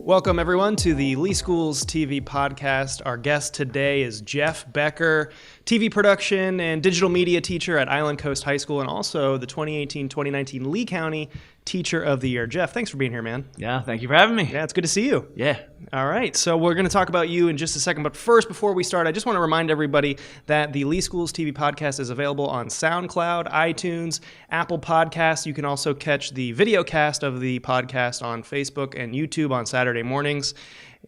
Welcome, everyone, to the Lee Schools TV podcast. Our guest today is Jeff Becker, TV production and digital media teacher at Island Coast High School, and also the 2018-2019 Lee County Teacher of the Year. Jeff, thanks for being here, man. Yeah, thank you for having me. Yeah, it's good to see you. Yeah. All right, so we're going to talk about you in just a second, but first, before we start, I just want to remind everybody that the Lee Schools TV podcast is available on SoundCloud, iTunes, Apple Podcasts. You can also catch the video cast of the podcast on Facebook and YouTube on Saturday mornings.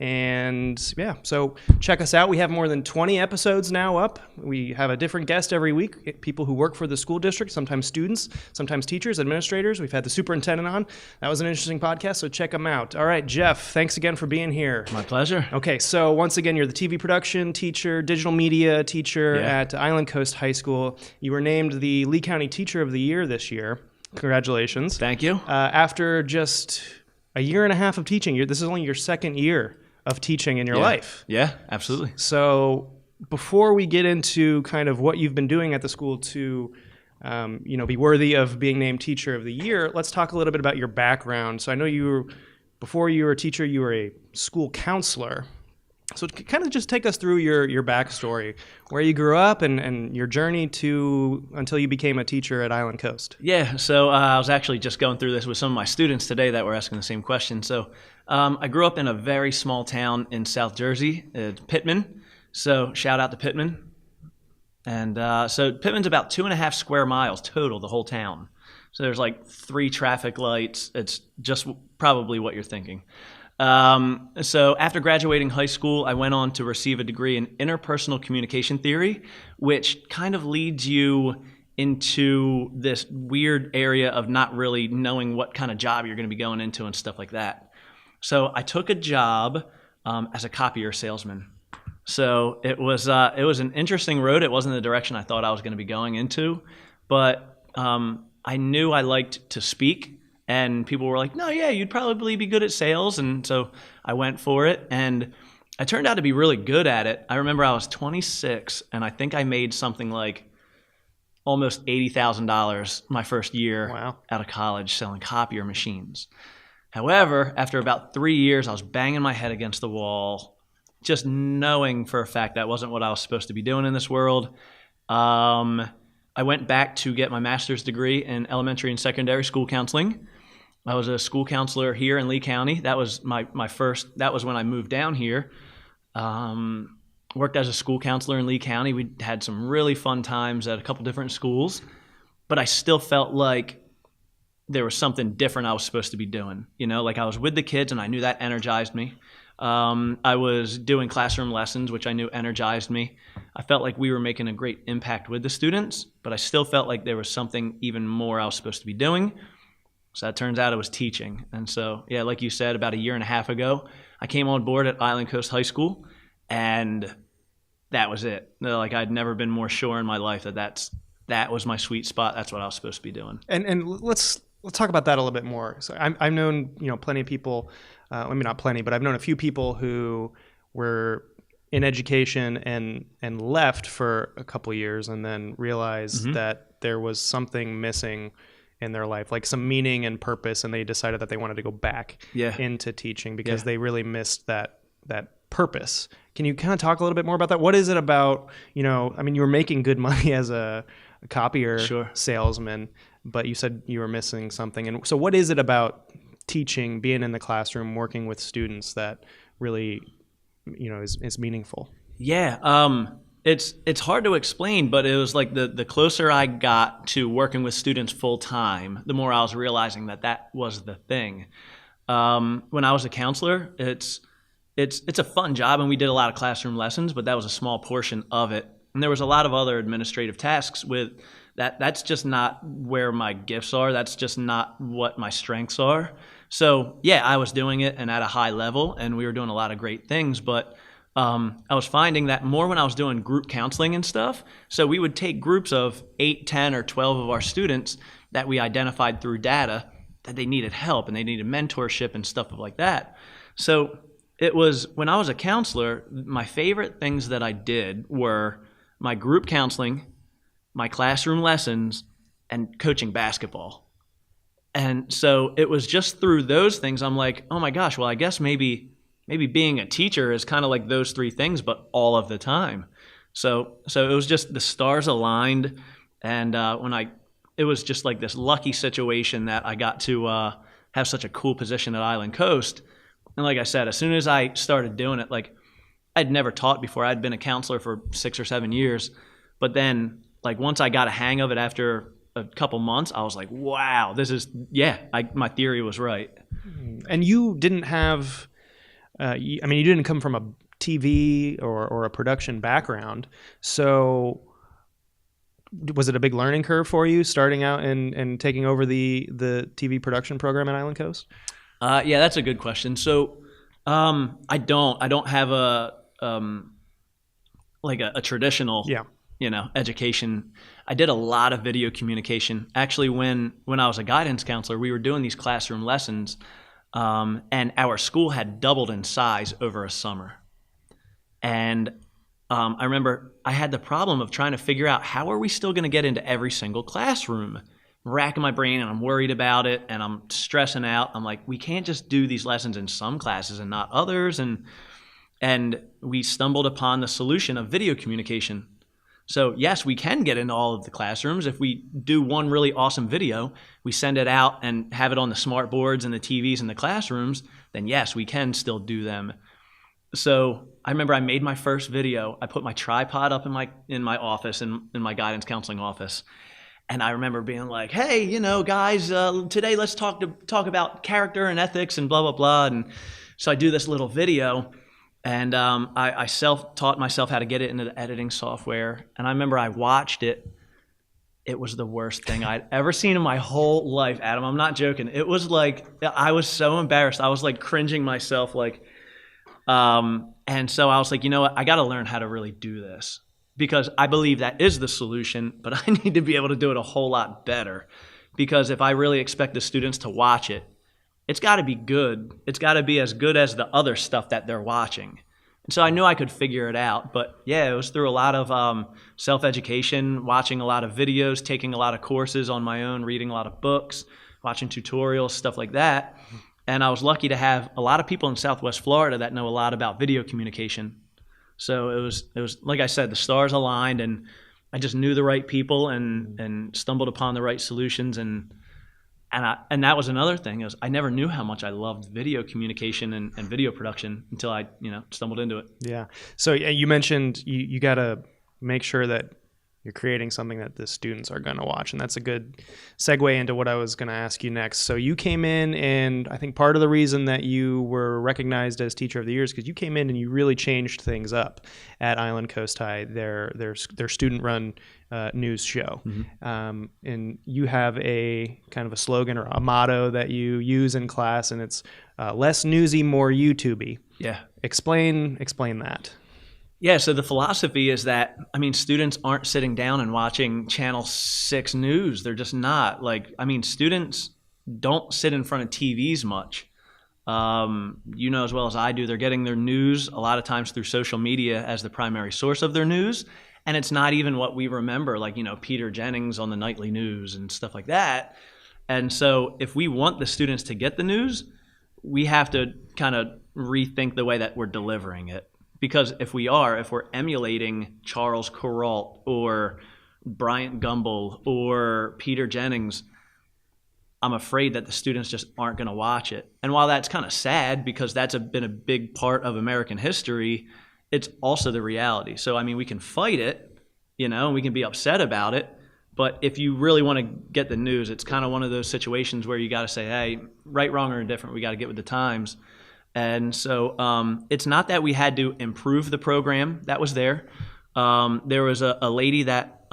And yeah, so check us out. We have more than 20 episodes now up. We have a different guest every week, people who work for the school district, sometimes students, sometimes teachers, administrators. We've had the superintendent on. That was an interesting podcast, so check them out. All right, Jeff, thanks again for being here. My pleasure. Okay, so once again, you're the TV production teacher, digital media teacher at Island Coast High School. You were named the Lee County Teacher of the Year this year. Congratulations. Thank you. After just a year and a half of teaching, this is only your second year of teaching in your life. Yeah, absolutely. So before we get into kind of what you've been doing at the school to be worthy of being named Teacher of the Year, let's talk a little bit about your background. So I know before you were a teacher, you were a school counselor. So kind of just take us through your backstory, where you grew up and your journey until you became a teacher at Island Coast. Yeah, so I was actually just going through this with some of my students today that were asking the same question. So I grew up in a very small town in South Jersey, Pittman. So shout out to Pittman. And so Pittman's about 2.5 square miles total, the whole town. So there's like 3 traffic lights. It's just probably what you're thinking. So after graduating high school, I went on to receive a degree in interpersonal communication theory, which kind of leads you into this weird area of not really knowing what kind of job you're going to be going into and stuff like that. So I took a job as a copier salesman. So it was an interesting road. It wasn't the direction I thought I was going to be going into, but I knew I liked to speak. And people were like, no, yeah, you'd probably be good at sales. And so I went for it. And I turned out to be really good at it. I remember I was 26, and I think I made something like almost $80,000 my first year out of college selling copier machines. However, after about 3 years, I was banging my head against the wall, just knowing for a fact that wasn't what I was supposed to be doing in this world. I went back to get my master's degree in elementary and secondary school counseling. I was a school counselor here in Lee County. That was that was when I moved down here. Worked as a school counselor in Lee County. We had some really fun times at a couple different schools, but I still felt like there was something different I was supposed to be doing. Like I was with the kids and I knew that energized me. I was doing classroom lessons, which I knew energized me. I felt like we were making a great impact with the students, but I still felt like there was something even more I was supposed to be doing. So that turns out it was teaching. And so, yeah, like you said, about a year and a half ago, I came on board at Island Coast High School, and that was it. Like I'd never been more sure in my life that was my sweet spot. That's what I was supposed to be doing. And let's talk about that a little bit more. So I've known plenty of people. Not plenty, but I've known a few people who were in education and left for a couple of years and then realized that there was something missing in their life, like some meaning and purpose, and they decided that they wanted to go back into teaching because they really missed that purpose. Can you kind of talk a little bit more about that? What is it about, you were making good money as a copier salesman, but you said you were missing something. And so what is it about teaching, being in the classroom, working with students that really, is meaningful? Yeah. It's hard to explain, but it was like the closer I got to working with students full time, the more I was realizing that was the thing. When I was a counselor, it's a fun job, and we did a lot of classroom lessons, but that was a small portion of it. And there was a lot of other administrative tasks with that. That's just not where my gifts are. That's just not what my strengths are. So yeah, I was doing it and at a high level, and we were doing a lot of great things, but I was finding that more when I was doing group counseling and stuff. So we would take groups of 8, 10, or 12 of our students that we identified through data that they needed help and they needed mentorship and stuff like that. So it was, when I was a counselor, my favorite things that I did were my group counseling, my classroom lessons, and coaching basketball. And so it was just through those things, I'm like, oh my gosh, well, I guess maybe being a teacher is kind of like those three things, but all of the time. So it was just the stars aligned, and it was just like this lucky situation that I got to have such a cool position at Island Coast. And like I said, as soon as I started doing it, like I'd never taught before. I'd been a counselor for 6 or 7 years, but then like once I got a hang of it after a couple months, I was like, wow, my theory was right. And you didn't have, you didn't come from a TV or a production background. So was it a big learning curve for you starting out and taking over the TV production program at Island Coast? Yeah, that's a good question. So I don't have a traditional education. I did a lot of video communication. Actually, when I was a guidance counselor, we were doing these classroom lessons, and our school had doubled in size over a summer. And I remember I had the problem of trying to figure out how are we still going to get into every single classroom. I'm racking my brain, and I'm worried about it, and I'm stressing out. I'm like, we can't just do these lessons in some classes and not others. And we stumbled upon the solution of video communication. So yes, we can get into all of the classrooms. If we do one really awesome video, we send it out and have it on the smart boards and the TVs in the classrooms, then yes, we can still do them. So I remember I made my first video. I put my tripod up in my office, in my guidance counseling office. And I remember being like, hey, guys, today let's talk about character and ethics and blah, blah, blah. And so I do this little video. And I self-taught myself how to get it into the editing software. And I remember I watched it. It was the worst thing I'd ever seen in my whole life, Adam. I'm not joking. It was like, I was so embarrassed. I was like cringing myself. And so I was like, you know what? I got to learn how to really do this. Because I believe that is the solution, but I need to be able to do it a whole lot better. Because if I really expect the students to watch it, it's got to be good. It's got to be as good as the other stuff that they're watching. And so I knew I could figure it out. But yeah, it was through a lot of self-education, watching a lot of videos, taking a lot of courses on my own, reading a lot of books, watching tutorials, stuff like that. And I was lucky to have a lot of people in Southwest Florida that know a lot about video communication. So it was like I said, the stars aligned, and I just knew the right people and stumbled upon the right solutions. And that was another thing, is I never knew how much I loved video communication and video production until I stumbled into it. Yeah. So you mentioned you got to make sure that you're creating something that the students are going to watch, and that's a good segue into what I was going to ask you next. So you came in, and I think part of the reason that you were recognized as Teacher of the Year is because you came in and you really changed things up at Island Coast High, their student-run news show. Mm-hmm. And you have a kind of a slogan or a motto that you use in class, and it's less newsy, more YouTubey. Yeah. Explain that. Yeah, so the philosophy is that, students aren't sitting down and watching Channel 6 news. They're just not. Students don't sit in front of TVs much. As well as I do, they're getting their news a lot of times through social media as the primary source of their news. And it's not even what we remember, Peter Jennings on the nightly news and stuff like that. And so if we want the students to get the news, we have to kind of rethink the way that we're delivering it. Because if we're emulating Charles Kuralt or Bryant Gumbel or Peter Jennings, I'm afraid that the students just aren't going to watch it. And while that's kind of sad, because that's been a big part of American history, it's also the reality. So, we can fight it, we can be upset about it. But if you really want to get the news, it's kind of one of those situations where you got to say, hey, right, wrong, or indifferent, we got to get with the times. And so it's not that we had to improve the program that was there. There was a lady that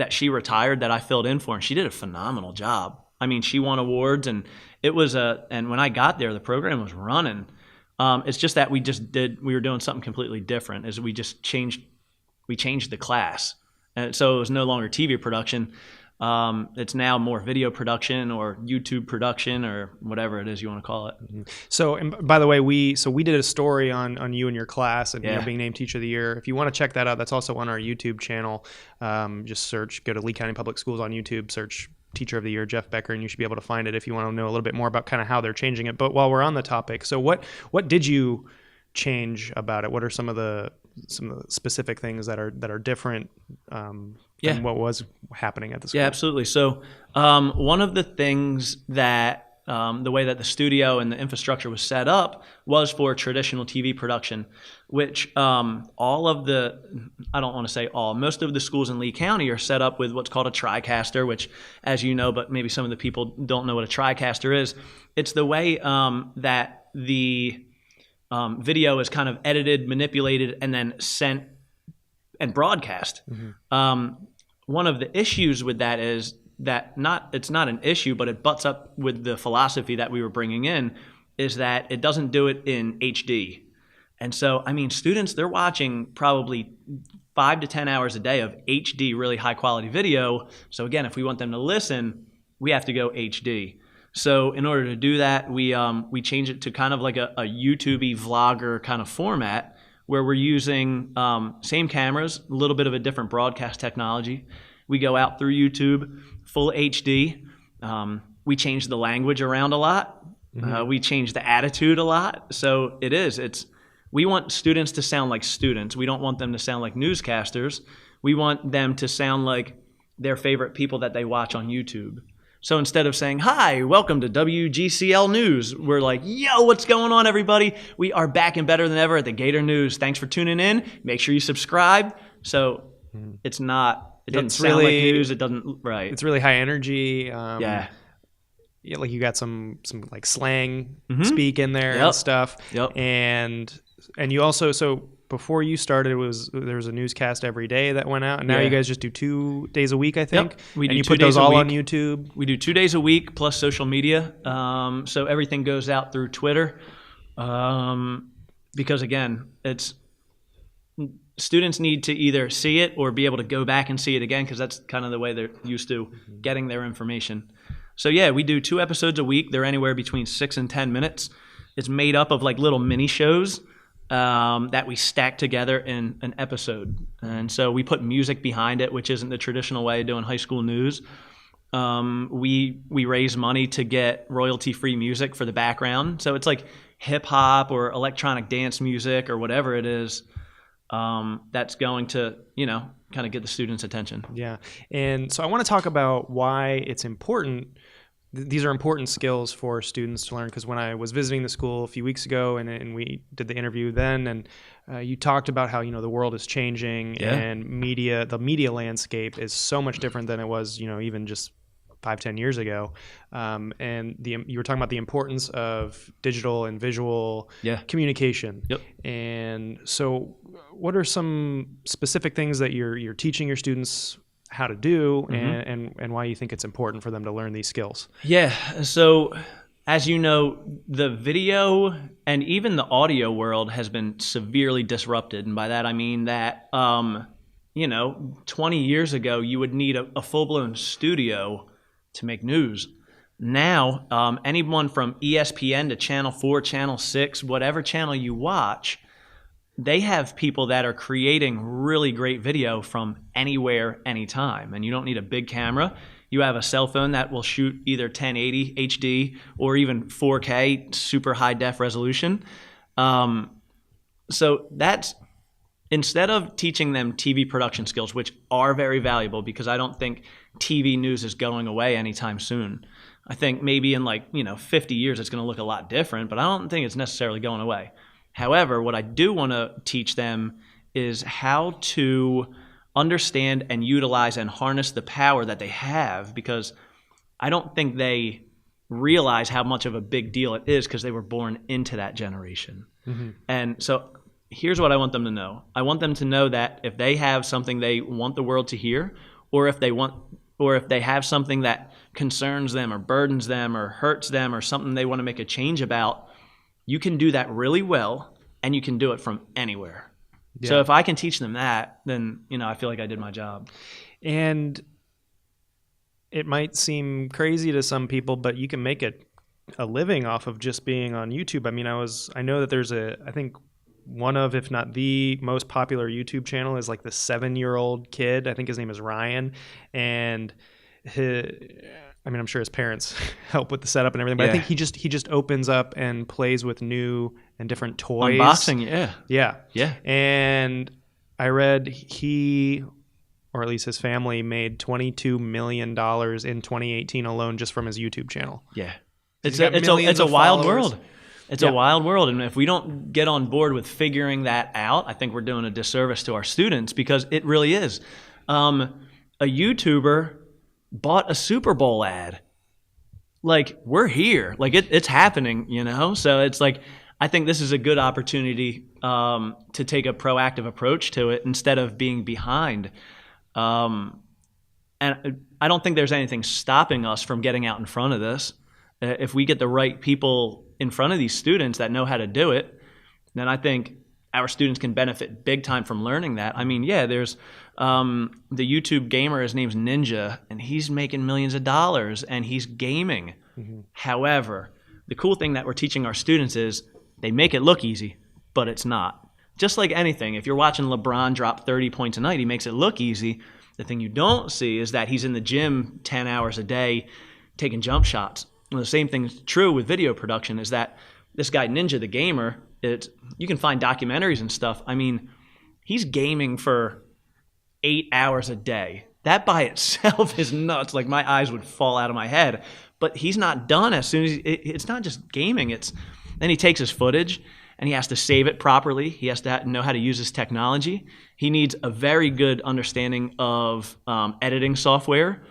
she retired that I filled in for, and she did a phenomenal job. She won awards, and and when I got there, the program was running. It's just that we were doing something completely different. Is we changed the class, and so it was no longer TV production. It's now more video production or YouTube production or whatever it is you want to call it. Mm-hmm. So, and by the way, we did a story on you and your class and being named Teacher of the Year. If you want to check that out, that's also on our YouTube channel. Just go to Lee County Public Schools on YouTube, search Teacher of the Year, Jeff Becker, and you should be able to find it if you want to know a little bit more about kind of how they're changing it. But while we're on the topic, so what did you change about it? What are some of the specific things that are different than what was happening at the school? Yeah, absolutely. So one of the things that the way that the studio and the infrastructure was set up was for traditional TV production, which all of the, I don't want to say all, most of the schools in Lee County are set up with what's called a TriCaster, which, as you know, but maybe some of the people don't know what a TriCaster is. It's the way that the video is kind of edited, manipulated, and then sent and broadcast. One of the issues with that is that it's not an issue, but it butts up with the philosophy that we were bringing in, is that it doesn't do it in HD. And so, I mean, students, they're watching probably 5 to 10 hours a day of HD, really high quality video. So again, if we want them to listen, we have to go HD. So in order to do that, we change it to kind of like a YouTube-y vlogger kind of format, where we're using same cameras, a little bit of a different broadcast technology. We go out through YouTube, full HD. We change the language around a lot. We change the attitude a lot. So we want students to sound like students. We don't want them to sound like newscasters. We want them to sound like their favorite people that they watch on YouTube. So instead of saying, "Hi, welcome to WGCL News," we're like, "Yo, what's going on, everybody? We are back and better than ever at the Gator News. Thanks for tuning in. Make sure you subscribe." So it doesn't sound like news. It doesn't, right. It's really high energy. Yeah, like you got some like slang speak in there and stuff. And you also, so before you started, there was a newscast every day that went out, and now you guys just do 2 days a week, I think. We do, and you 2 put days those all a on week. YouTube. We do 2 days a week plus social media. So everything goes out through Twitter, because again, students need to either see it or be able to go back and see it again, because that's kind of the way they're used to getting their information. So yeah, we do 2 episodes a week. They're anywhere between 6 and 10 minutes. It's made up of like little mini shows that we stack together in an episode. And so we put music behind it, which isn't the traditional way of doing high school news. We raise money to get royalty-free music for the background. So it's like hip-hop or electronic dance music or whatever it is that's going to, kind of get the students' attention. Yeah. And so I want to talk about why it's important. These are important skills for students to learn, because when I was visiting the school a few weeks ago and we did the interview then, and you talked about how, the world is changing and the media landscape is so much different than it was, even just 5-10 years ago. And you were talking about the importance of digital and visual communication. And so what are some specific things that you're teaching your students how to do, and why you think it's important for them to learn these skills? Yeah. So as you know, the video and even the audio world has been severely disrupted. And by that, I mean that, 20 years ago, you would need a full-blown studio to make news. Now, anyone from ESPN to Channel 4, Channel 6, whatever channel you watch, they have people that are creating really great video from anywhere, anytime. And you don't need a big camera. You have a cell phone that will shoot either 1080 HD or even 4K, super high def resolution. So that's, instead of teaching them TV production skills, which are very valuable, because I don't think TV news is going away anytime soon. I think maybe in 50 years it's going to look a lot different, but I don't think it's necessarily going away. However, what I do want to teach them is how to understand and utilize and harness the power that they have, because I don't think they realize how much of a big deal it is, because they were born into that generation. And so here's what I want them to know. I want them to know that if they have something they want the world to hear, or if they have something that concerns them or burdens them or hurts them or something they want to make a change about, you can do that really well, and you can do it from anywhere. Yeah. So if I can teach them that, then, I feel like I did my job. And it might seem crazy to some people, but you can make a living off of just being on YouTube. I mean, I know that there's I think one of, if not the most popular YouTube channel is like the 7-year-old kid. I think his name is Ryan. And I'm sure his parents help with the setup and everything, but I think he just opens up and plays with new and different toys. Unboxing, yeah. And I read he, or at least his family, made $22 million in 2018 alone just from his YouTube channel. Yeah. It's a wild world. It's a wild world. And if we don't get on board with figuring that out, I think we're doing a disservice to our students, because it really is. A YouTuber bought a Super Bowl ad. Like, we're here. Like, it's happening, So it's like, I think this is a good opportunity to take a proactive approach to it instead of being behind. And I don't think there's anything stopping us from getting out in front of this. If we get the right people in front of these students that know how to do it, then I think our students can benefit big time from learning that. I mean, there's the YouTube gamer, his name's Ninja, and he's making millions of dollars, and he's gaming. Mm-hmm. However, the cool thing that we're teaching our students is they make it look easy, but it's not. Just like anything, if you're watching LeBron drop 30 points a night, he makes it look easy. The thing you don't see is that he's in the gym 10 hours a day taking jump shots. And the same thing is true with video production, is that this guy Ninja, the gamer, you can find documentaries and stuff. I mean, he's gaming for 8 hours a day. That by itself is nuts. Like, my eyes would fall out of my head. But he's not done as soon as it's not just gaming. Then he takes his footage and he has to save it properly. He has to know how to use his technology. He needs a very good understanding of editing software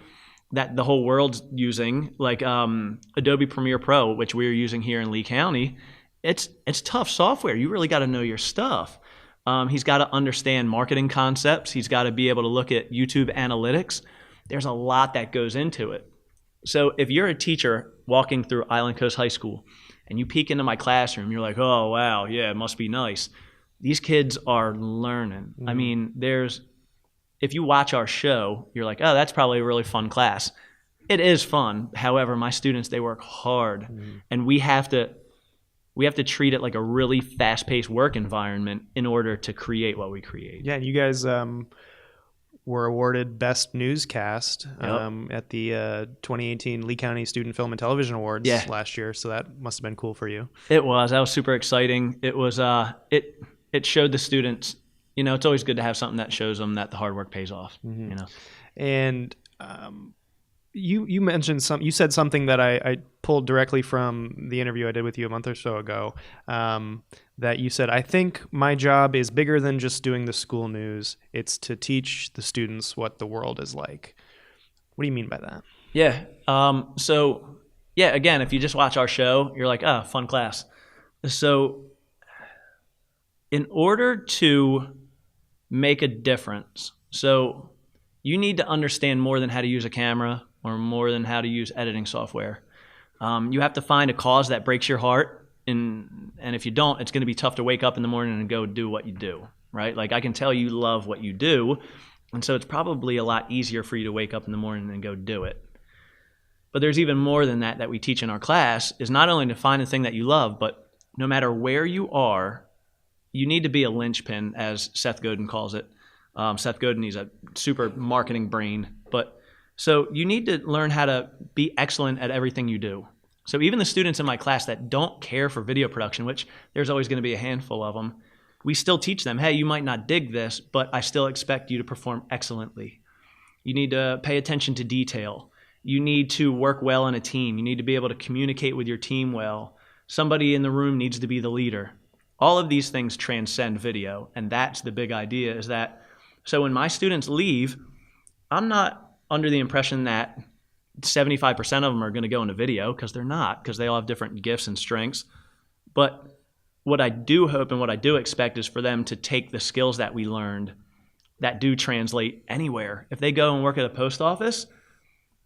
that the whole world's using, like Adobe Premiere Pro, which we're using here in Lee County. It's tough software. You really got to know your stuff. He's got to understand marketing concepts. He's got to be able to look at YouTube analytics. There's a lot that goes into it. So if you're a teacher walking through Island Coast High School and you peek into my classroom, you're like, oh, wow, yeah, it must be nice. These kids are learning. Mm-hmm. I mean, if you watch our show, you're like, oh, that's probably a really fun class. It is fun. However, my students, they work hard. Mm-hmm. And we have to treat it like a really fast-paced work environment in order to create what we create. Yeah, and you guys were awarded Best Newscast at the 2018 Lee County Student Film and Television Awards last year, so that must have been cool for you. It was. That was super exciting. It was. It showed the students, it's always good to have something that shows them that the hard work pays off, mm-hmm. And you mentioned you said something that I pulled directly from the interview I did with you a month or so ago, that you said, I think my job is bigger than just doing the school news. It's to teach the students what the world is like. What do you mean by that? Yeah. Again, if you just watch our show, you're like, oh, fun class. So in order to make a difference, so you need to understand more than how to use a camera or more than how to use editing software. You have to find a cause that breaks your heart. And if you don't, it's going to be tough to wake up in the morning and go do what you do, right? Like, I can tell you love what you do. And so it's probably a lot easier for you to wake up in the morning and go do it. But there's even more than that we teach in our class, is not only to find the thing that you love, but no matter where you are, you need to be a linchpin, as Seth Godin calls it. Seth Godin, he's a super marketing brain. So you need to learn how to be excellent at everything you do. So even the students in my class that don't care for video production, which there's always going to be a handful of them, we still teach them, hey, you might not dig this, but I still expect you to perform excellently. You need to pay attention to detail. You need to work well in a team. You need to be able to communicate with your team well. Somebody in the room needs to be the leader. All of these things transcend video, and that's the big idea, is that so when my students leave, I'm not under the impression that 75% of them are going to go into video, because they're not, because they all have different gifts and strengths. But what I do hope and what I do expect is for them to take the skills that we learned that do translate anywhere. If they go and work at a post office,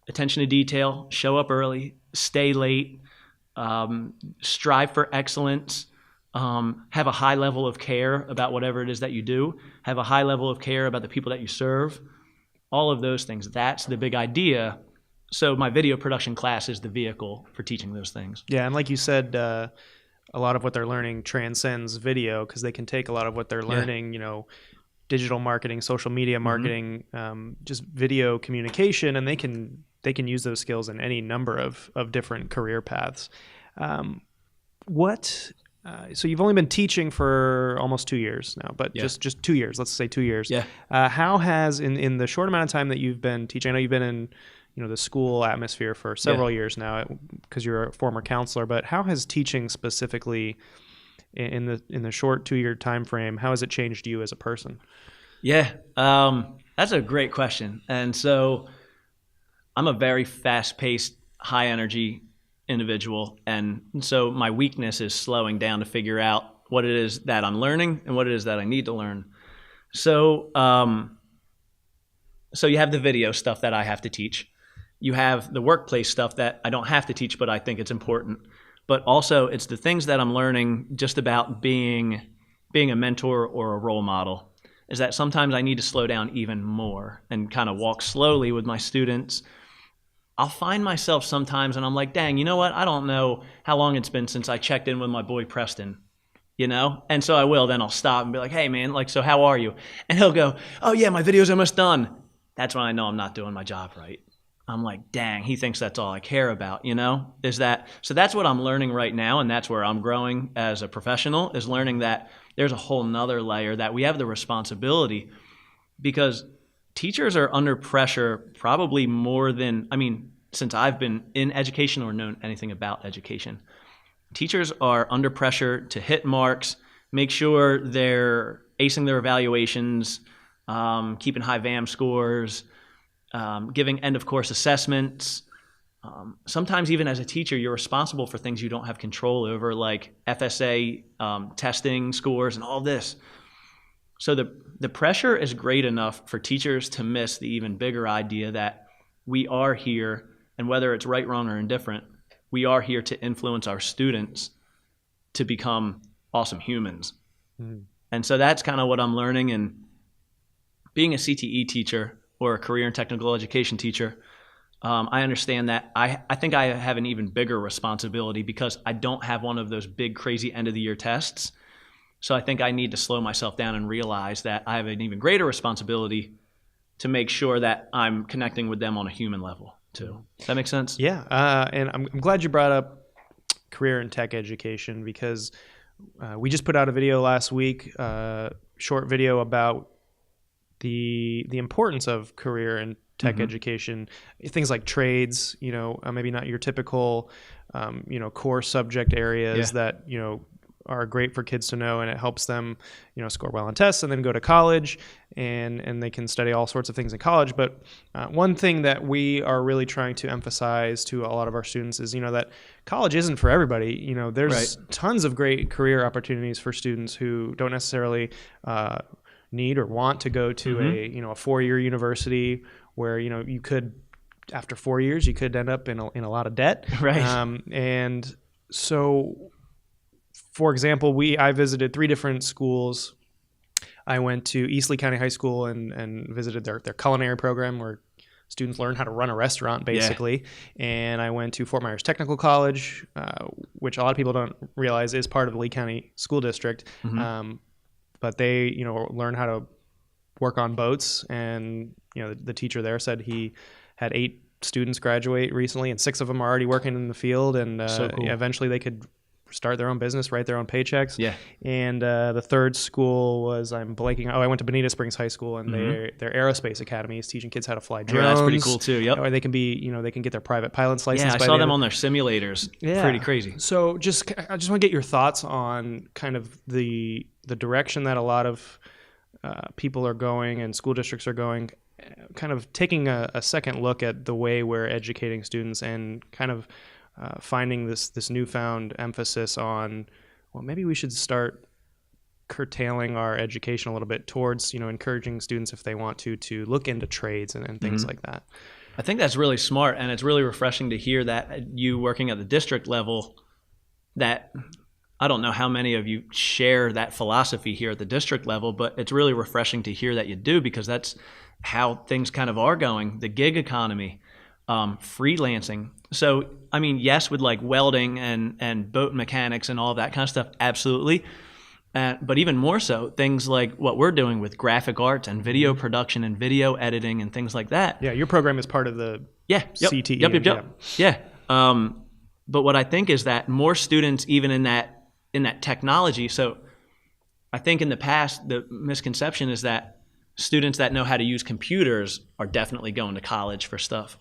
attention to detail, show up early, stay late, strive for excellence, have a high level of care about whatever it is that you do, have a high level of care about the people that you serve, all of those things. That's the big idea. So my video production class is the vehicle for teaching those things. Yeah, and like you said, a lot of what they're learning transcends video, because they can take a lot of what they're learning, digital marketing, social media marketing, just video communication, and they can they can use those skills in any number of different career paths. So you've only been teaching for almost 2 years now, but just 2 years, let's say 2 years. Yeah. How has, in the short amount of time that you've been teaching, I know you've been in the school atmosphere for several years now because you're a former counselor, but how has teaching specifically in the short 2 year time frame, how has it changed you as a person? Yeah, that's a great question. And so I'm a very fast-paced, high-energy individual, and so my weakness is slowing down to figure out what it is that I'm learning and what it is that I need to learn. So, so you have the video stuff that I have to teach. You have the workplace stuff that I don't have to teach, but I think it's important. But also, it's the things that I'm learning just about being a mentor or a role model, is that sometimes I need to slow down even more and kind of walk slowly with my students. I'll find myself sometimes and I'm like, dang, you know what? I don't know how long it's been since I checked in with my boy Preston, And so I will, then I'll stop and be like, hey man, so how are you? And he'll go, oh yeah, my video's almost done. That's when I know I'm not doing my job right. I'm like, dang, he thinks that's all I care about, So that's what I'm learning right now, and that's where I'm growing as a professional, is learning that there's a whole nother layer that we have the responsibility, because teachers are under pressure probably more than, since I've been in education or known anything about education. Teachers are under pressure to hit marks, make sure they're acing their evaluations, keeping high VAM scores, giving end-of-course assessments. Sometimes even as a teacher, you're responsible for things you don't have control over, like FSA testing scores and all this. So the pressure is great enough for teachers to miss the even bigger idea that we are here, and whether it's right, wrong, or indifferent, we are here to influence our students to become awesome humans. And so that's kind of what I'm learning. And being a CTE teacher or a career and technical education teacher, I understand that I think I have an even bigger responsibility because I don't have one of those big, crazy end-of-the-year tests. So I think I need to slow myself down and realize that I have an even greater responsibility to make sure that I'm connecting with them on a human level too. Does that make sense? Yeah, and I'm glad you brought up career and tech education, because we just put out a video last week, short video about the importance of career and tech education, things like trades, maybe not your typical, core subject areas that, are great for kids to know, and it helps them, score well on tests and then go to college, and they can study all sorts of things in college. But one thing that we are really trying to emphasize to a lot of our students is, that college isn't for everybody. There's tons of great career opportunities for students who don't necessarily need or want to go to a 4-year university where, you could, after 4 years, you could end up in a lot of debt. Right. And so, for example, I visited 3 different schools. I went to Eastleigh County High School and visited their culinary program, where students learn how to run a restaurant, basically. Yeah. And I went to Fort Myers Technical College, which a lot of people don't realize is part of the Lee County School District. But they, learn how to work on boats. And, the teacher there said he had 8 students graduate recently, and 6 of them are already working in the field. And so cool. Eventually they could start their own business, write their own paychecks. Yeah. And the third school was, I'm blanking. I went to Bonita Springs High School, and their aerospace academy is teaching kids how to fly drones. Yeah, that's pretty cool too. Yep. Or they can be, they can get their private pilot's license. Yeah, I saw them on their simulators. Yeah. Pretty crazy. So I just want to get your thoughts on kind of the direction that a lot of people are going and school districts are going, kind of taking a second look at the way we're educating students, and kind of finding this newfound emphasis on, well, maybe we should start curtailing our education a little bit towards, encouraging students, if they want to look into trades and things like that. I think that's really smart, and it's really refreshing to hear that you working at the district level, that I don't know how many of you share that philosophy here at the district level, but it's really refreshing to hear that you do, because that's how things kind of are going. The gig economy, freelancing. So, yes, with like welding and boat mechanics and all that kind of stuff, absolutely. But even more so, things like what we're doing with graphic arts and video production and video editing and things like that. Yeah, your program is part of the CTE. Yeah. But what I think is that more students, even in that technology. So I think in the past, the misconception is that students that know how to use computers are definitely going to college for stuff.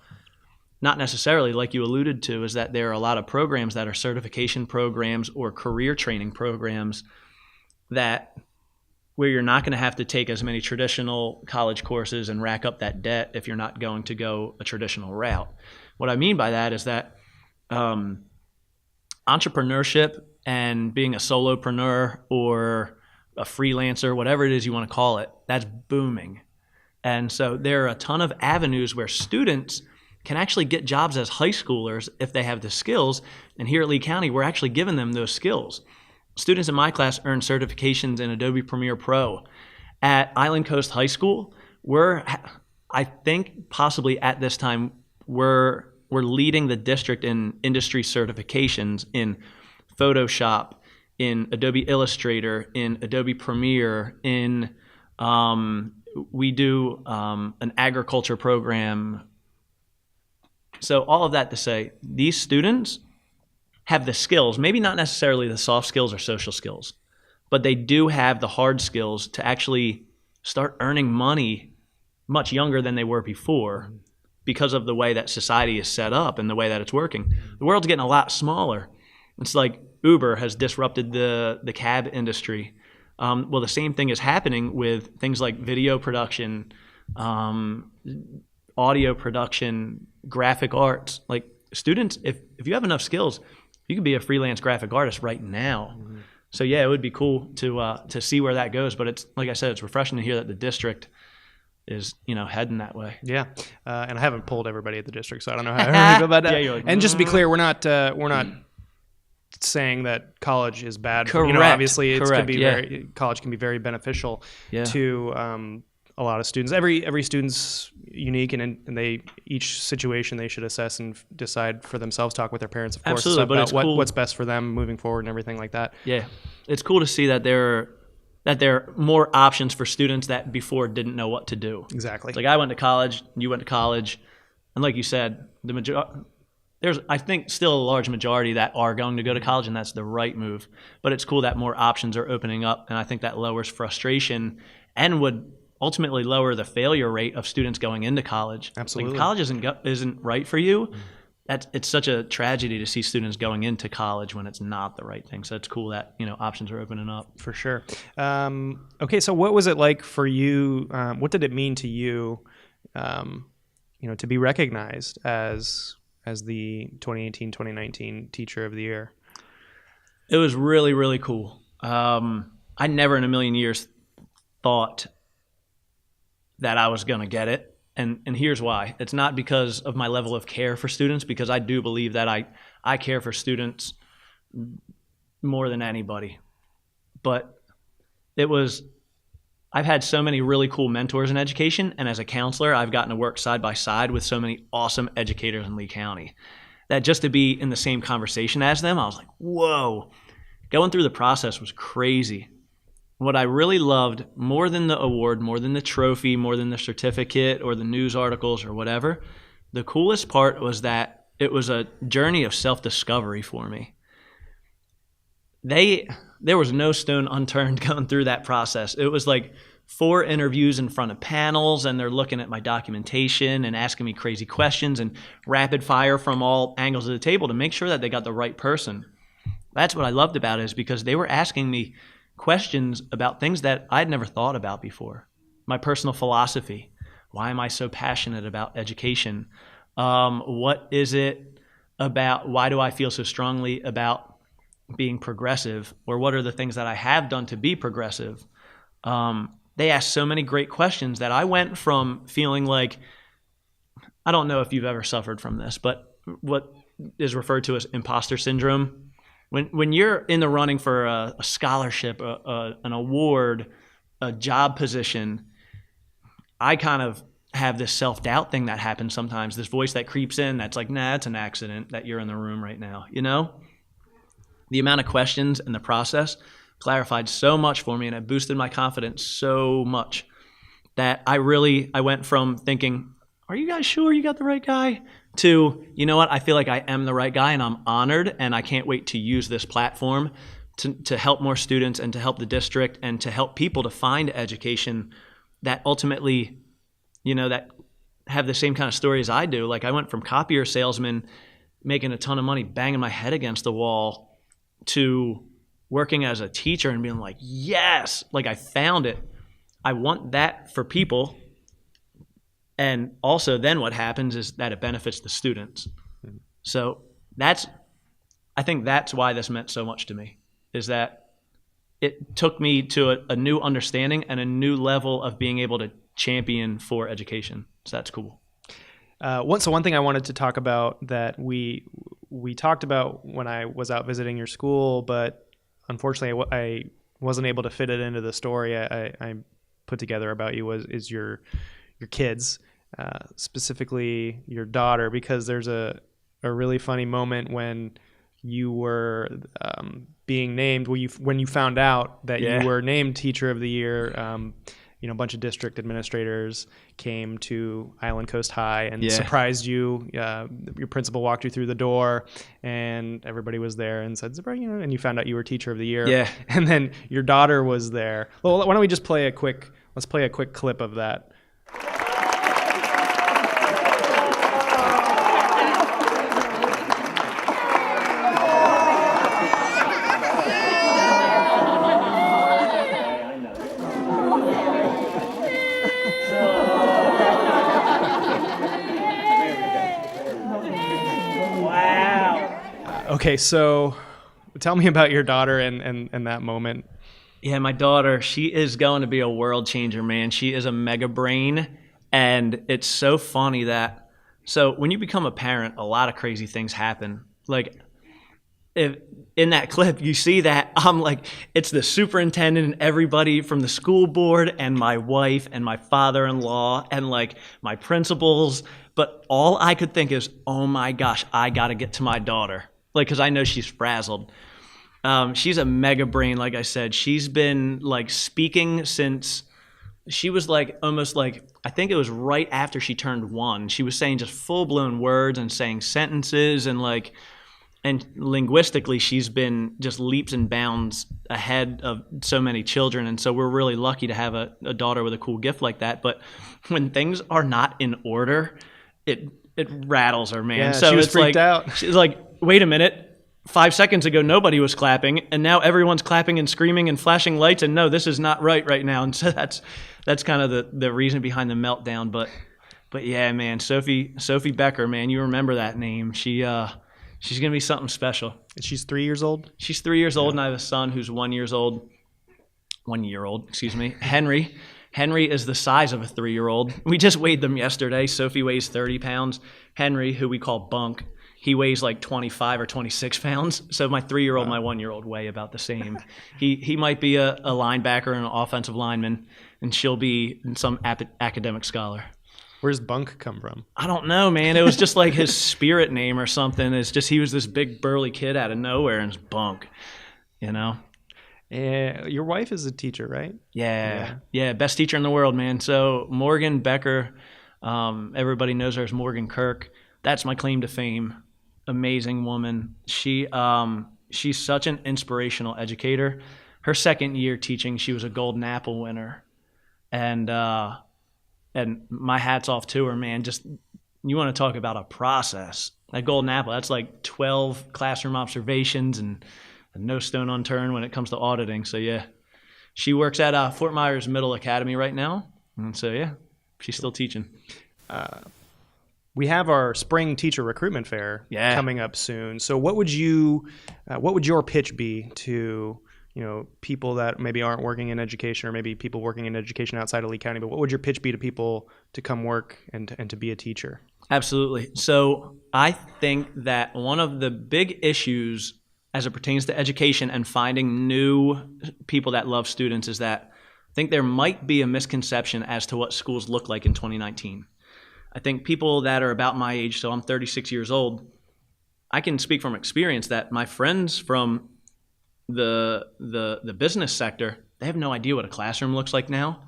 Not necessarily, like you alluded to, is that there are a lot of programs that are certification programs or career training programs that where you're not going to have to take as many traditional college courses and rack up that debt if you're not going to go a traditional route. What I mean by that is that entrepreneurship and being a solopreneur or a freelancer, whatever it is you want to call it, that's booming. And so there are a ton of avenues where students can actually get jobs as high schoolers if they have the skills. And here at Lee County, we're actually giving them those skills. Students in my class earn certifications in Adobe Premiere Pro. At Island Coast High School, I think possibly at this time, we're leading the district in industry certifications in Photoshop, in Adobe Illustrator, in Adobe Premiere, we do an agriculture program. So all of that to say, these students have the skills, maybe not necessarily the soft skills or social skills, but they do have the hard skills to actually start earning money much younger than they were before because of the way that society is set up and the way that it's working. The world's getting a lot smaller. It's like Uber has disrupted the cab industry. Well, the same thing is happening with things like video production, audio production, graphic arts. Like students, if you have enough skills, you can be a freelance graphic artist right now. Mm-hmm. So yeah, it would be cool to see where that goes. But it's like I said, it's refreshing to hear that the district is heading that way. Yeah, and I haven't polled everybody at the district, so I don't know how to feel about that. Yeah, you're like, and just to be clear, we're not saying that college is bad. Correct. Obviously, it's Correct. Could be college can be very beneficial to a lot of students. Every student's unique, and each situation they should assess and decide for themselves. Talk with their parents, of course, absolutely, but about what's best for them moving forward and everything like that. Yeah, it's cool to see that there are more options for students that before didn't know what to do. Exactly. It's like I went to college, you went to college, and like you said, there's I think still a large majority that are going to go to college, and that's the right move. But it's cool that more options are opening up, and I think that lowers frustration and would ultimately lower the failure rate of students going into college. Absolutely. Like if college isn't right for you, it's such a tragedy to see students going into college when it's not the right thing. So it's cool that options are opening up. For sure. Okay, so what was it like for you? What did it mean to you, to be recognized as the 2018-2019 Teacher of the Year? It was really, really cool. I never in a million years thought that I was going to get it. And here's why. It's not because of my level of care for students, because I do believe that I care for students more than anybody. But I've had so many really cool mentors in education, and as a counselor, I've gotten to work side by side with so many awesome educators in Lee County that just to be in the same conversation as them, I was like, whoa. Going through the process was crazy. What I really loved, more than the award, more than the trophy, more than the certificate or the news articles or whatever, the coolest part was that it was a journey of self-discovery for me. There was no stone unturned going through that process. It was like 4 interviews in front of panels, and they're looking at my documentation and asking me crazy questions and rapid fire from all angles of the table to make sure that they got the right person. That's what I loved about it, is because they were asking me questions about things that I'd never thought about before. My personal philosophy. Why am I so passionate about education? What is it about? Why do I feel so strongly about being progressive? Or what are the things that I have done to be progressive? They asked so many great questions that I went from feeling like, I don't know if you've ever suffered from this, but what is referred to as imposter syndrome. When you're in the running for a scholarship, an award, a job position, I kind of have this self-doubt thing that happens sometimes, this voice that creeps in that's like, nah, it's an accident that you're in the room right now, The amount of questions and the process clarified so much for me, and it boosted my confidence so much that I went from thinking, are you guys sure you got the right guy? To, you know what, I feel like I am the right guy, and I'm honored, and I can't wait to use this platform to help more students and to help the district and to help people to find education that ultimately, that have the same kind of story as I do. Like, I went from copier salesman, making a ton of money, banging my head against the wall, to working as a teacher and being like, yes, like I found it. I want that for people. And also then what happens is that it benefits the students. So I think that's why this meant so much to me, is that it took me to a new understanding and a new level of being able to champion for education. So that's cool. One thing I wanted to talk about that we talked about when I was out visiting your school, but unfortunately I wasn't able to fit it into the story I put together about you is your kids, specifically your daughter, because there's a really funny moment when you were being named, when you found out that you were named Teacher of the Year. A bunch of district administrators came to Island Coast High and surprised you. Your principal walked you through the door, and everybody was there and said, and you found out you were Teacher of the Year. Yeah. And then your daughter was there. Well, why don't we just play a quick clip of that. Okay, so tell me about your daughter and that moment. Yeah, my daughter, she is going to be a world changer, man. She is a mega brain, and it's so funny that, so when you become a parent, a lot of crazy things happen. Like, if in that clip, you see that I'm like, it's the superintendent and everybody from the school board and my wife and my father-in-law and like my principals, but all I could think is, oh my gosh, I got to get to my daughter. Like, because I know she's frazzled. She's a mega brain, like I said. She's been like speaking since she was like almost like, I think it was right after she turned 1. She was saying just full-blown words and saying sentences and like, and linguistically, she's been just leaps and bounds ahead of so many children. And so we're really lucky to have a daughter with a cool gift like that. But when things are not in order, it rattles her, man. Yeah, so she was it's freaked like, out. She's like, wait a minute. 5 seconds ago, nobody was clapping, and now everyone's clapping and screaming and flashing lights, and no, this is not right now. And so that's kind of the reason behind the meltdown. But yeah, man, Sophie Becker, man, you remember that name. She's gonna be something special. And she's 3 years old? She's 3 years old, and I have a son who's 1 year old. 1 year old, excuse me. Henry. Henry is the size of a 3-year-old. We just weighed them yesterday. Sophie weighs 30 pounds. Henry, who we call Bunk, he weighs like 25 or 26 pounds. So my 3-year-old, my 1-year-old weigh about the same. He might be a linebacker and an offensive lineman, and she'll be some academic scholar. Where's Bunk come from? I don't know, man. It was just like his spirit name or something. It's just he was this big burly kid out of nowhere, and it's Bunk, you know? Your wife is a teacher, right? Yeah, best teacher in the world, man. So Morgan Becker, everybody knows her as Morgan Kirk. That's my claim to fame. Amazing woman. She's such an inspirational educator. Her second year teaching, she was a Golden Apple winner, and my hat's off to her, man. Just, you want to talk about a process. That Golden Apple, that's like 12 classroom observations and no stone unturned when it comes to auditing. So yeah, she works at Fort Myers Middle Academy right now, and so yeah, she's still teaching. We have our spring teacher recruitment fair coming up soon. So what would your pitch be to people that maybe aren't working in education, or maybe people working in education outside of Lee County? But what would your pitch be to people to come work and to be a teacher? Absolutely. So I think that one of the big issues as it pertains to education and finding new people that love students is that I think there might be a misconception as to what schools look like in 2019. I think people that are about my age, so I'm 36 years old, I can speak from experience that my friends from the business sector, they have no idea what a classroom looks like now.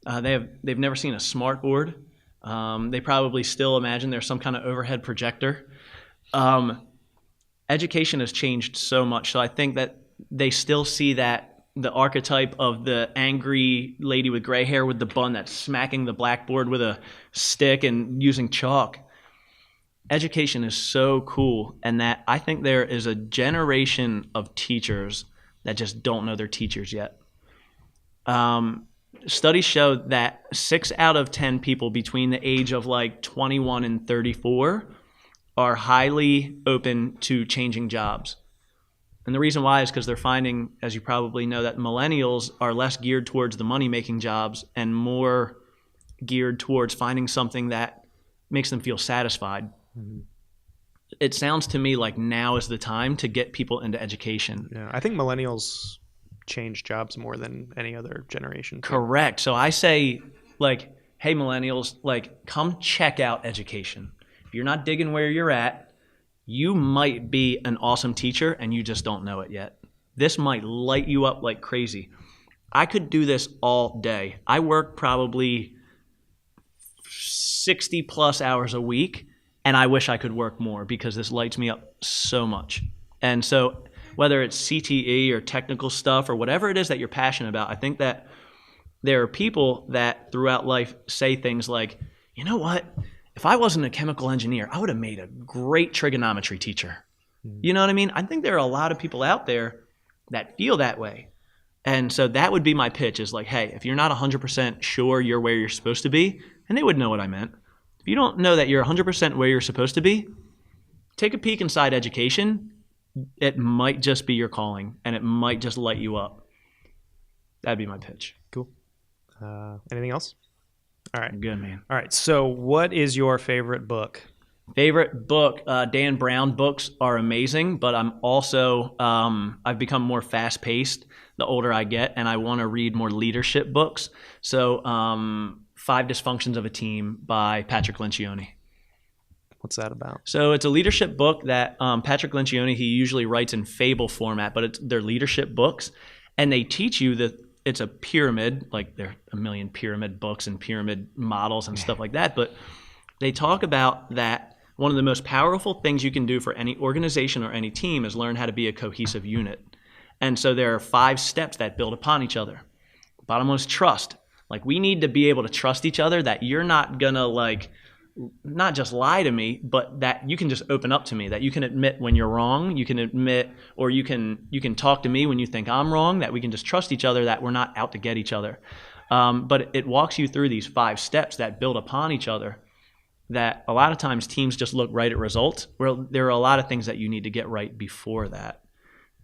They've never seen a smart board. They probably still imagine there's some kind of overhead projector. Education has changed so much, so I think that they still see that the archetype of the angry lady with gray hair with the bun that's smacking the blackboard with a stick and using chalk. Education is so cool, and that I think there is a generation of teachers that just don't know they're teachers yet. Studies show that 6 out of 10 people between the age of like 21 and 34 are highly open to changing jobs. And the reason why is because they're finding, as you probably know, that millennials are less geared towards the money-making jobs and more geared towards finding something that makes them feel satisfied. Mm-hmm. It sounds to me like now is the time to get people into education. Yeah, I think millennials change jobs more than any other generation. Correct. So I say, like, hey, millennials, like, come check out education. If you're not digging where you're at, you might be an awesome teacher and you just don't know it yet. This might light you up like crazy. I could do this all day. I work probably 60 plus hours a week, and I wish I could work more because this lights me up so much. And so whether it's CTE or technical stuff or whatever it is that you're passionate about, I think that there are people that throughout life say things like, you know what? If I wasn't a chemical engineer, I would have made a great trigonometry teacher. You know what I mean? I think there are a lot of people out there that feel that way. And so that would be my pitch is like, hey, if you're not 100% sure you're where you're supposed to be, and they would know what I meant. If you don't know that you're 100% where you're supposed to be, take a peek inside education. It might just be your calling, and it might just light you up. That'd be my pitch. Cool. Anything else? All right. Good, man. All right. So what is your favorite book? Favorite book, Dan Brown books are amazing, but I'm also, I've become more fast-paced the older I get, and I want to read more leadership books. So 5 Dysfunctions of a Team by Patrick Lencioni. What's that about? So it's a leadership book that Patrick Lencioni, he usually writes in fable format, but they're leadership books, and they teach you that it's a pyramid, like there are a million pyramid books and pyramid models and stuff like that, but they talk about that one of the most powerful things you can do for any organization or any team is learn how to be a cohesive unit. And so there are 5 steps that build upon each other. Bottom one is trust. Like, we need to be able to trust each other, that you're not gonna like not just lie to me, but that you can just open up to me, that you can admit when you're wrong, you can admit, or you can talk to me when you think I'm wrong, that we can just trust each other, that we're not out to get each other. But it walks you through these 5 steps that build upon each other, that a lot of times teams just look right at results, where there are a lot of things that you need to get right before that.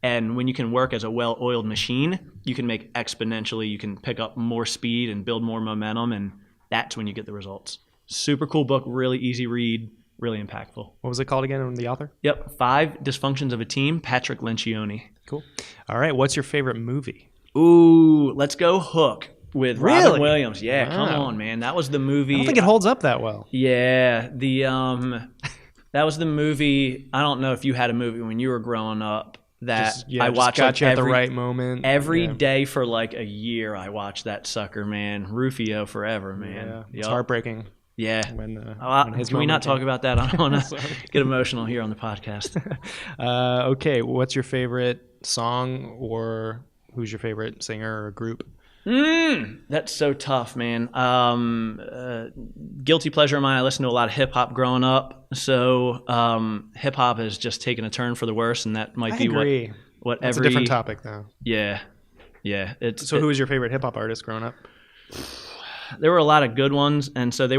And when you can work as a well-oiled machine, you can make exponentially, you can pick up more speed and build more momentum, and that's when you get the results. Super cool book, really easy read, really impactful. What was it called again, the author? Yep, 5 Dysfunctions of a Team, Patrick Lencioni. Cool. All right, what's your favorite movie? Ooh, let's go Hook with Really? Robin Williams. Yeah, Wow. come on, man. That was the movie. I don't think it holds up that well. Yeah, that was the movie. I don't know if you had a movie when you were growing up that I watched got like you at the right moment. every day for like a year. I watched that sucker, man. Rufio forever, man. Yeah, it's Yup. heartbreaking. Yeah. When his Can we moment not talk came. about that? I don't want to get emotional here on the podcast. Okay, what's your favorite song, or who's your favorite singer or group? That's so tough, man. Guilty pleasure of mine, I listened to a lot of hip-hop growing up. So hip-hop has just taken a turn for the worse, and that might I be agree. what That's every... a different topic, though. Yeah. So who was your favorite hip-hop artist growing up? There were a lot of good ones, and so they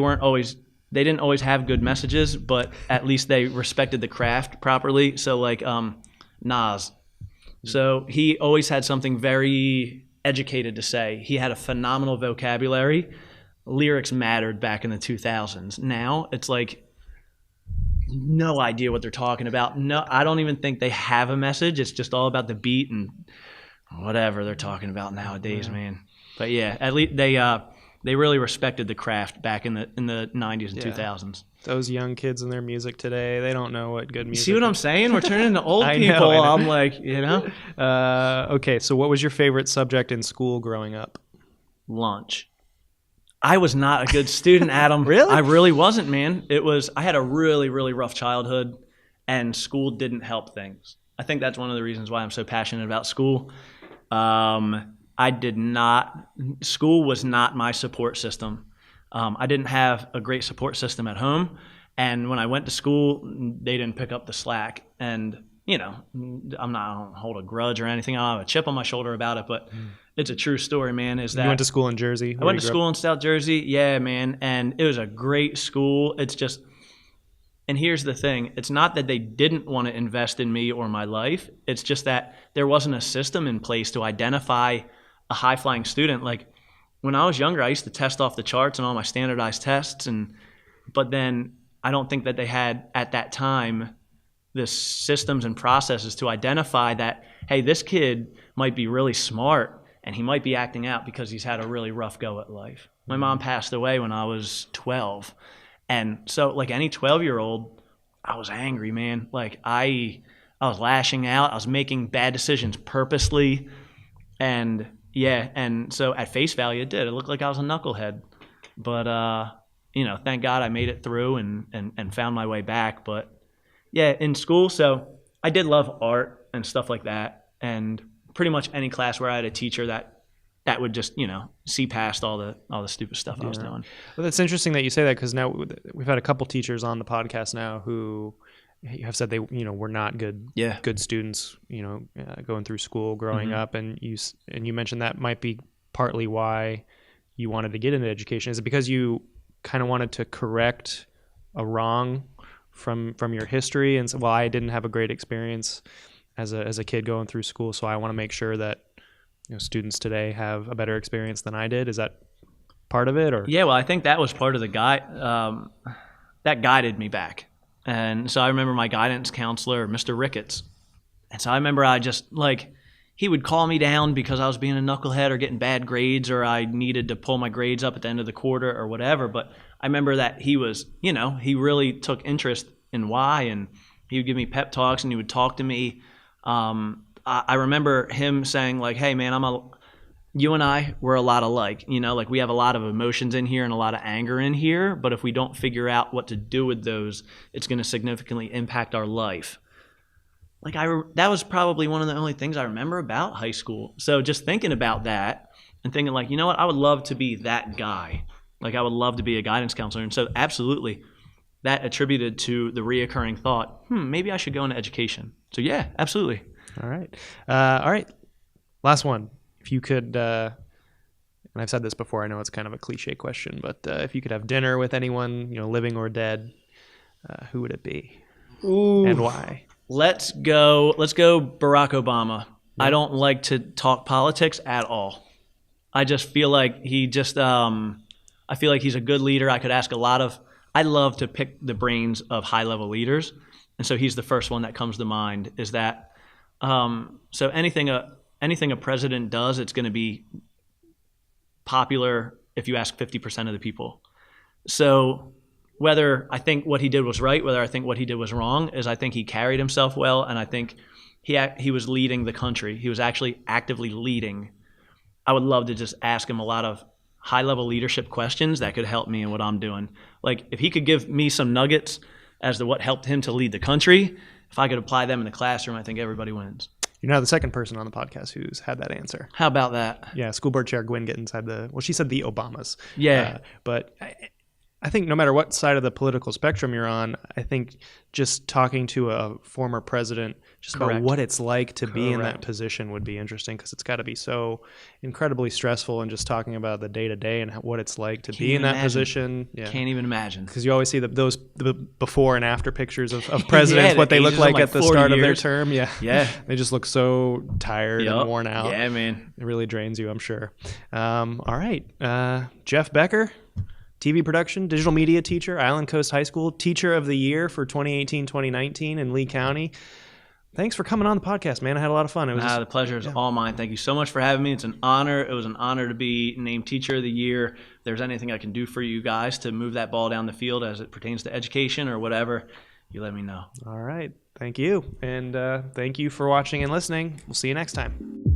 didn't always have good messages, but at least they respected the craft properly. So like Nas. So he always had something very educated to say. He had a phenomenal vocabulary. Lyrics mattered back in the 2000s. Now it's like no idea what they're talking about. No, I don't even think they have a message. It's just all about the beat and whatever they're talking about nowadays, man. But yeah, at least they really respected the craft back in the 90s and 2000s. Those young kids and their music today, they don't know what good music is. See what I'm saying? We're turning into old I people. know. I'm like, Okay, so what was your favorite subject in school growing up? Lunch. I was not a good student, Adam. Really? I really wasn't, man. I had a really, really rough childhood, and school didn't help things. I think that's one of the reasons why I'm so passionate about school. School was not my support system. I didn't have a great support system at home. And when I went to school, they didn't pick up the slack. And, I don't hold a grudge or anything. I don't have a chip on my shoulder about it, but it's a true story, man. You went to school in Jersey? I went to school in South Jersey. Yeah, man. And it was a great school. It's just, and here's the thing. It's not that they didn't want to invest in me or my life. It's just that there wasn't a system in place to identify a high-flying student. Like, when I was younger, I used to test off the charts and all my standardized tests, but then I don't think that they had at that time the systems and processes to identify that, hey, this kid might be really smart and he might be acting out because he's had a really rough go at life. My mom passed away when I was 12, and so like any 12-year-old, I was angry, man. Like I was lashing out. I was making bad decisions purposely, and so at face value, it did. It looked like I was a knucklehead. But, thank God I made it through and found my way back. But, yeah, in school, so I did love art and stuff like that. And pretty much any class where I had a teacher that would just, see past all the stupid stuff I was doing. Well, that's interesting that you say that, because now we've had a couple teachers on the podcast now who have said they, were not good students, going through school, growing up, and you mentioned that might be partly why you wanted to get into education. Is it because you kind of wanted to correct a wrong from your history and say, well, I didn't have a great experience as a kid going through school, so I want to make sure that students today have a better experience than I did? Is that part of it? Or yeah, well, I think that was part of the that guided me back. And so I remember my guidance counselor, Mr. Ricketts. And so I remember he would call me down because I was being a knucklehead or getting bad grades, or I needed to pull my grades up at the end of the quarter or whatever. But I remember that he was, he really took interest in why, and he would give me pep talks and he would talk to me. I remember him saying like, hey man, you and I, we're a lot alike, we have a lot of emotions in here and a lot of anger in here, but if we don't figure out what to do with those, it's going to significantly impact our life. That was probably one of the only things I remember about high school. So just thinking about that and thinking like, you know what, I would love to be that guy. I would love to be a guidance counselor. And so absolutely that attributed to the reoccurring thought, maybe I should go into education. So yeah, absolutely. All right. Last one. If you could, and I've said this before, I know it's kind of a cliche question, but if you could have dinner with anyone, living or dead, who would it be? Ooh. And why? Let's go Barack Obama. Yep. I don't like to talk politics at all. I just feel like I feel like he's a good leader. I love to pick the brains of high-level leaders. And so he's the first one that comes to mind, is that, so anything a president does, it's going to be popular if you ask 50% of the people. So whether I think what he did was right, whether I think what he did was wrong, is I think he carried himself well, and I think he was leading the country. He was actually actively leading. I would love to just ask him a lot of high-level leadership questions that could help me in what I'm doing. Like if he could give me some nuggets as to what helped him to lead the country, if I could apply them in the classroom, I think everybody wins. You're now the second person on the podcast who's had that answer. How about that? Yeah, School Board Chair Gwen Gittins had she said the Obamas. Yeah. But I think no matter what side of the political spectrum you're on, I think just talking to a former president just about what it's like to be in that position would be interesting, because it's got to be so incredibly stressful, and just talking about the day-to-day and what it's like to be in that position. Yeah. Can't even imagine. Because you always see the before and after pictures of presidents, what they look like at the start of their term. Yeah. Yeah. They just look so tired and worn out. Yeah, man. It really drains you, I'm sure. All right. Jeff Becker, TV production, digital media teacher, Island Coast High School, Teacher of the Year for 2018-2019 in Lee County. Thanks for coming on the podcast, man. I had a lot of fun. It was The pleasure is all mine. Thank you so much for having me. It's an honor. It was an honor to be named Teacher of the Year. If there's anything I can do for you guys to move that ball down the field as it pertains to education or whatever, you let me know. All right. Thank you. And thank you for watching and listening. We'll see you next time.